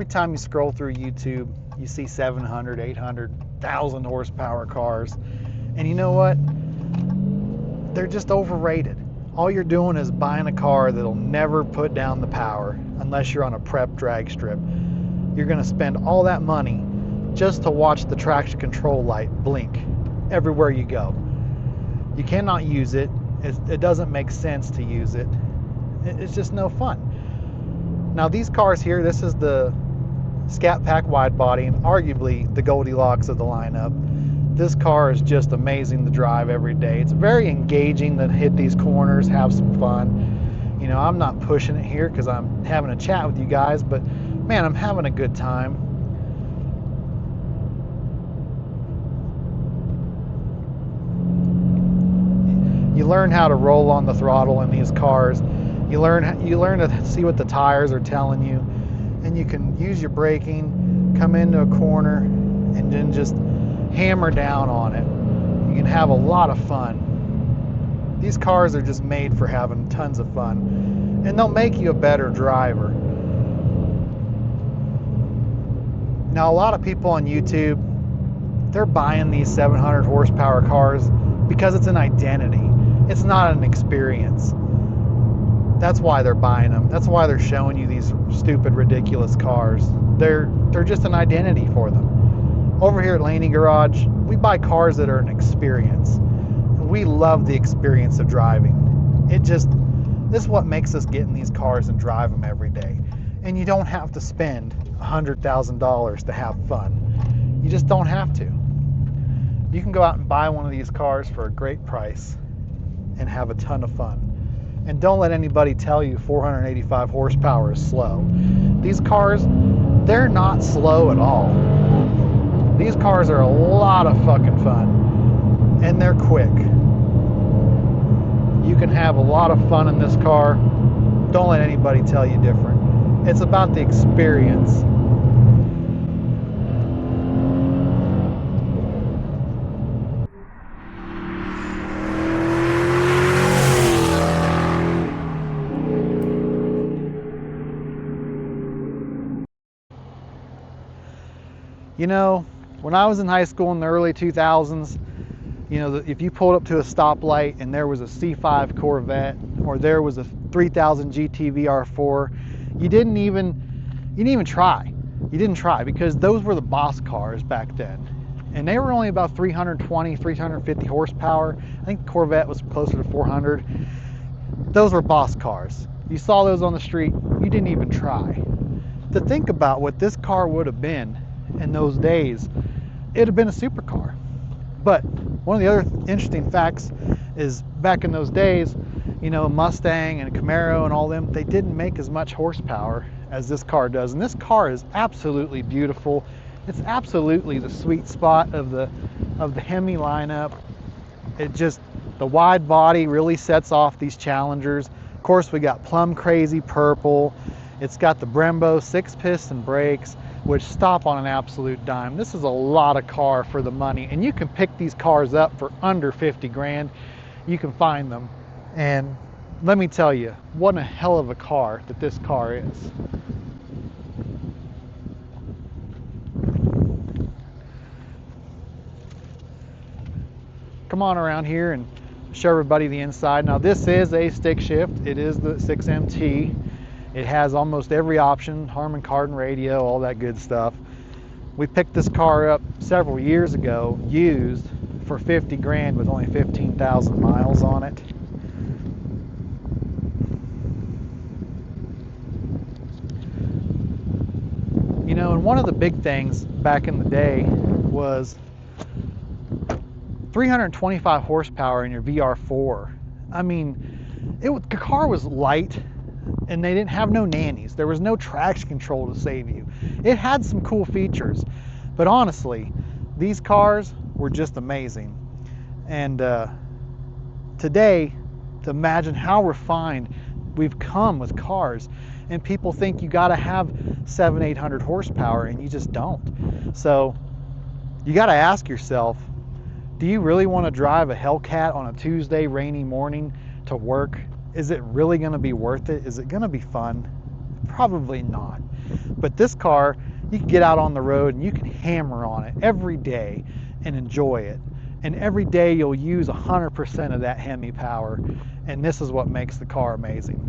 every time you scroll through YouTube, you see 700, 800, 1,000 horsepower cars. And you know what? They're just overrated. All you're doing is buying a car that'll never put down the power unless you're on a prep drag strip. You're going to spend all that money just to watch the traction control light blink everywhere you go. You cannot use it. It doesn't make sense to use it. It's just no fun. Now these cars here, this is the Scat Pack wide body and arguably the Goldilocks of the lineup. This car is just amazing to drive every day. It's very engaging to hit these corners, have some fun. You know, I'm not pushing it here because I'm having a chat with you guys, but man, I'm having a good time. You learn how to roll on the throttle in these cars. You learn to see what the tires are telling you, and you can use your braking, come into a corner, and then just hammer down on it. You can have a lot of fun. These cars are just made for having tons of fun, and they'll make you a better driver. Now, a lot of people on YouTube, they're buying these 700 horsepower cars because it's an identity. It's not an experience. That's why they're buying them. That's why they're showing you these stupid, ridiculous cars. They're just an identity for them. Over here at Laney Garage, we buy cars that are an experience. We love the experience of driving. This is what makes us get in these cars and drive them every day. And you don't have to spend $100,000 to have fun. You just don't have to. You can go out and buy one of these cars for a great price and have a ton of fun. And don't let anybody tell you 485 horsepower is slow. These cars, they're not slow at all. These cars are a lot of fucking fun, and they're quick. You can have a lot of fun in this car. Don't let anybody tell you different. It's about the experience. You know, when I was in high school in the early 2000s, you know, if you pulled up to a stoplight and there was a C5 Corvette or there was a 3000 GT VR4, you didn't even try. You didn't try because those were the boss cars back then. And they were only about 320, 350 horsepower. I think the Corvette was closer to 400. Those were boss cars. You saw those on the street, you didn't even try. To think about what this car would have been in those days, it'd have been a supercar. But one of the other interesting facts is back in those days, you know, Mustang and Camaro and all them, they didn't make as much horsepower as this car does. And this car is absolutely beautiful. It's absolutely the sweet spot of the Hemi lineup. The wide body really sets off these Challengers. Of course, we got plum crazy purple. It's got the Brembo 6-piston brakes, which stop on an absolute dime. This is a lot of car for the money, and you can pick these cars up for under 50 grand. You can find them, and let me tell you, what a hell of a car that this car is. Come on around here and show everybody the inside. Now this is a stick shift. It is the 6MT. It has almost every option, Harman Kardon radio, all that good stuff. We picked this car up several years ago, used, for 50 grand with only 15,000 miles on it. You know, and one of the big things back in the day was 325 horsepower in your VR4. I mean, the car was light, and they didn't have no nannies. There was no traction control to save you. It had some cool features, but honestly, these cars were just amazing. And today, to imagine how refined we've come with cars, and people think you gotta have 700-800 horsepower, and you just don't. So you gotta ask yourself, do you really want to drive a Hellcat on a Tuesday rainy morning to work? Is it really going to be worth it? Is it going to be fun? Probably not. But this car, you can get out on the road and you can hammer on it every day and enjoy it. And every day you'll use 100% of that Hemi power. And this is what makes the car amazing.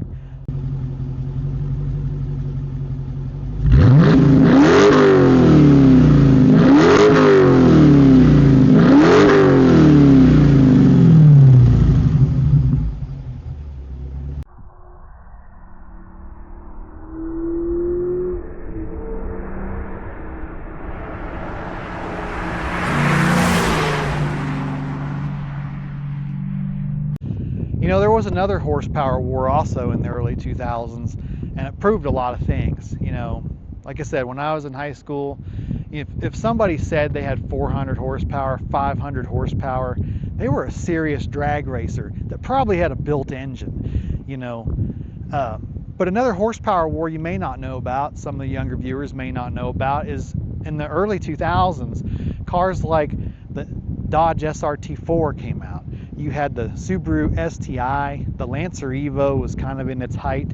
You know, there was another horsepower war also in the early 2000s, and it proved a lot of things. You know, like I said, when I was in high school, if somebody said they had 400 horsepower, 500 horsepower, they were a serious drag racer that probably had a built engine, you know. But another horsepower war you may not know about, some of the younger viewers may not know about, is in the early 2000s, cars like the Dodge SRT4 came out. You had the Subaru STI, the Lancer Evo was kind of in its height.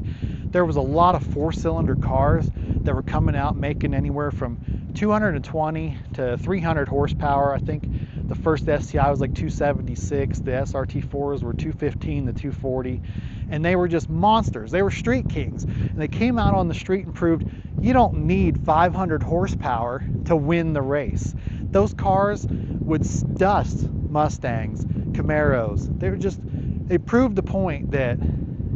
There was a lot of four-cylinder cars that were coming out making anywhere from 220 to 300 horsepower. I think the first STI was like 276, the SRT4s were 215 to 240, and they were just monsters. They were street kings, and they came out on the street and proved you don't need 500 horsepower to win the race. Those cars would dust Mustangs, Camaros. They proved the point that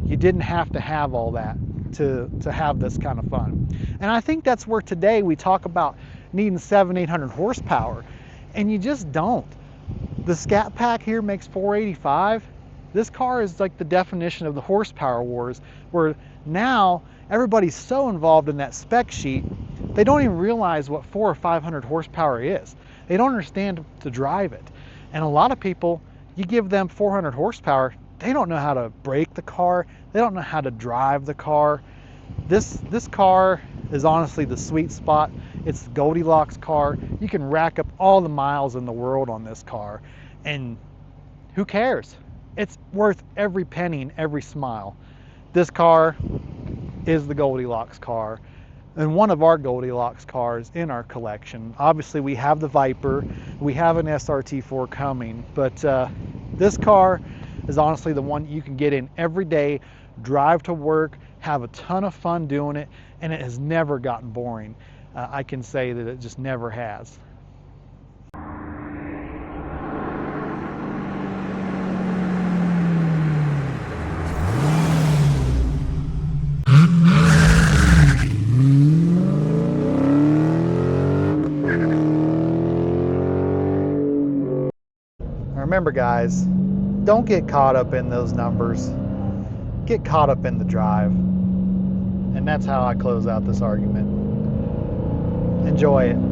you didn't have to have all that to have this kind of fun. And I think that's where today we talk about needing 700-800 horsepower, and you just don't. The Scat Pack here makes 485. This car is like the definition of the horsepower wars, where now everybody's so involved in that spec sheet, they don't even realize what 400 or 500 horsepower is. They don't understand to drive it. And a lot of people, you give them 400 horsepower, they don't know how to brake the car, they don't know how to drive the car. This car is honestly the sweet spot. It's the Goldilocks car. You can rack up all the miles in the world on this car, and who cares? It's worth every penny and every smile. This car is the Goldilocks car, and one of our Goldilocks cars in our collection. Obviously we have the Viper, we have an SRT4 coming, but this car is honestly the one you can get in every day, drive to work, have a ton of fun doing it, and it has never gotten boring. I can say that it just never has. Remember guys, don't get caught up in those numbers. Get caught up in the drive. And that's how I close out this argument. Enjoy it.